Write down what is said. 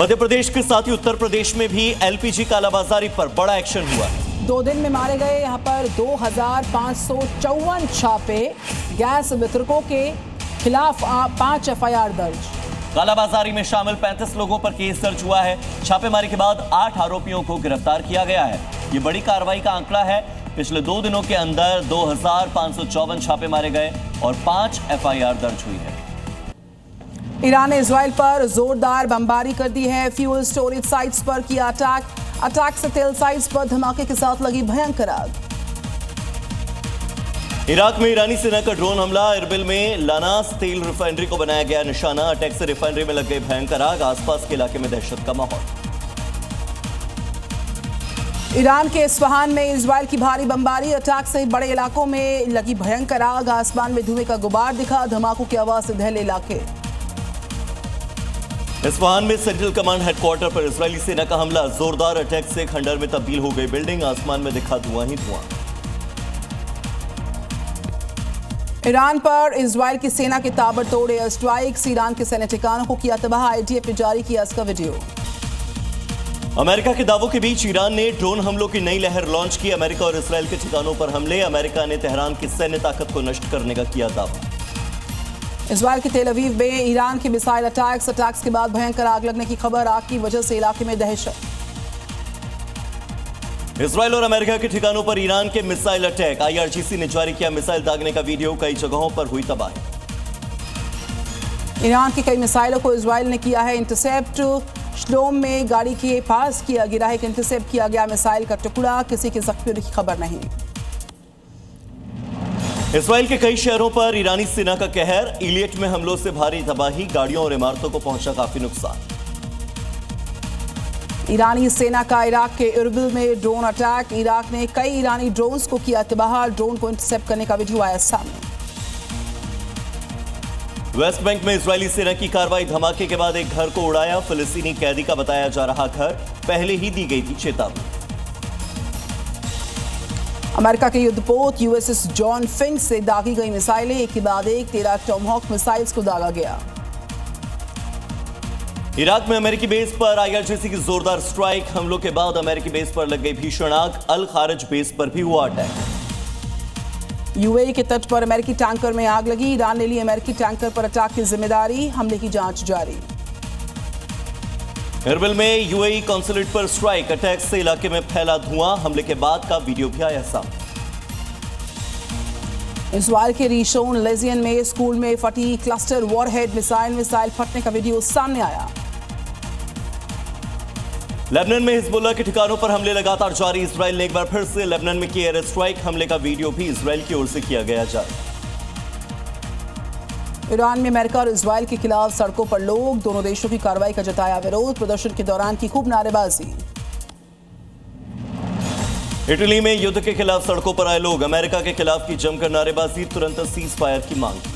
मध्य प्रदेश के साथ ही उत्तर प्रदेश में भी एलपीजी कालाबाजारी पर बड़ा एक्शन हुआ। 2 दिन में मारे गए यहां पर 2554 छापे। गैस वितरकों के खिलाफ 5 एफआईआर दर्ज। कालाबाजारी में शामिल 35 लोगों पर केस दर्ज हुआ है। छापेमारी के बाद 8 आरोपियों को गिरफ्तार किया गया है। ये बड़ी कार्रवाई का आंकड़ा है। पिछले 2 दिनों के अंदर 2554 छापे मारे गए और 5 एफआईआर दर्ज हुई है। ईरान ने इजराइल पर जोरदार बमबारी कर दी है। फ्यूल स्टोरेज साइट्स पर किया अटैक से तेल साइट्स पर धमाके के साथ लगी भयंकर आग। इराक में ईरानी सेना का ड्रोन हमला। इरबिल में लानास तेल रिफाइनरी को बनाया गया निशाना। अटैक से रिफाइनरी में लग गई भयंकर आग। आसपास के इलाके में दहशत का माहौल। ईरान के इस्फहान में इजराइल की भारी बमबारी। अटैक से बड़े इलाकों में लगी भयंकर आग। आसमान में धुएं का गुबार दिखा। धमाकों की आवाज से दहले इलाके। इस्फहान में सेंट्रल कमांड हेडक्वार्टर पर इजरायली सेना का हमला। जोरदार अटैक से खंडर में तब्दील हो गई बिल्डिंग। आसमान में दिखा धुआं ही धुआं। ईरान पर इजराइल की सेना के ताबड़तोड़ एयर स्ट्राइक्स। ईरान के सैन्य ठिकानों को किया तबाह। आईडीएफ ने जारी किया इसका वीडियो। अमेरिका के दावों के बीच ईरान ने ड्रोन हमलों की नई लहर लॉन्च की। अमेरिका और इजरायल के ठिकानों पर हमले। अमेरिका ने तेहरान की सैन्य ताकत को नष्ट करने का किया दावा। इजरायल के तेल अवीव में ईरान के मिसाइल अटैक्स के बाद भयंकर आग लगने की खबर। आग की वजह से इलाके में दहशत। इजरायल और अमेरिका के ठिकानों पर ईरान के मिसाइल अटैक। आईआरजीसी ने जारी किया मिसाइल दागने का वीडियो। कई जगहों पर हुई तबाही। ईरान की कई मिसाइलों को इजरायल ने किया है इंटरसेप्ट। श्लोम में गाड़ी के पास किया गिरा है। इंटरसेप्ट किया गया मिसाइल का टुकड़ा। किसी के जख्मी होने की खबर नहीं। इजरायल के कई शहरों पर ईरानी सेना का कहर। इलियट में हमलों से भारी तबाही। गाड़ियों और इमारतों को पहुंचा काफी नुकसान। ईरानी सेना का इराक के इरबिल में ड्रोन अटैक। इराक ने कई ईरानी ड्रोन्स को किया तबाह। ड्रोन को इंटरसेप्ट करने का वीडियो आया सामने। वेस्ट बैंक में इजरायली सेना की कार्रवाई। धमाके के बाद एक घर को उड़ाया। फिलिस्तीनी कैदी का बताया जा रहा घर। पहले ही दी गई थी चेतावनी। अमेरिका के युद्धपोत यूएसएस जॉन फिंक से दागी गई मिसाइलें। एक के बाद एक 13 टॉमहॉक मिसाइल्स को दागा गया। इराक में अमेरिकी बेस पर आईआरजीसी की जोरदार स्ट्राइक। हमलों के बाद अमेरिकी बेस पर लग गई भीषण आग। अल खारज बेस पर भी हुआ अटैक। यूएई के तट पर अमेरिकी टैंकर में आग लगी। ईरान ने ली अमेरिकी टैंकर पर अटैक की जिम्मेदारी। हमले की जांच जारी। इरबिल में यूएई कॉन्सुलेट पर स्ट्राइक। अटैक से इलाके में फैला धुआं। हमले के बाद का वीडियो भी आया सामने। इजरायल के रिशोन लेजियन में स्कूल में फटी क्लस्टर वॉरहेड मिसाइल फटने का वीडियो सामने आया। लेबनान में हिजबुल्लाह के ठिकानों पर हमले लगातार जारी। इजरायल ने एक बार फिर से लेबनान में किया एयर स्ट्राइक। हमले का वीडियो भी इजरायल की ओर से किया गया जारी। ईरान में अमेरिका और इजरायल के खिलाफ सड़कों पर लोग। दोनों देशों की कार्रवाई का जताया विरोध। प्रदर्शन के दौरान की खूब नारेबाजी। इटली में युद्ध के खिलाफ सड़कों पर आए लोग। अमेरिका के खिलाफ की जमकर नारेबाजी। तुरंत सीज फायर की मांग की।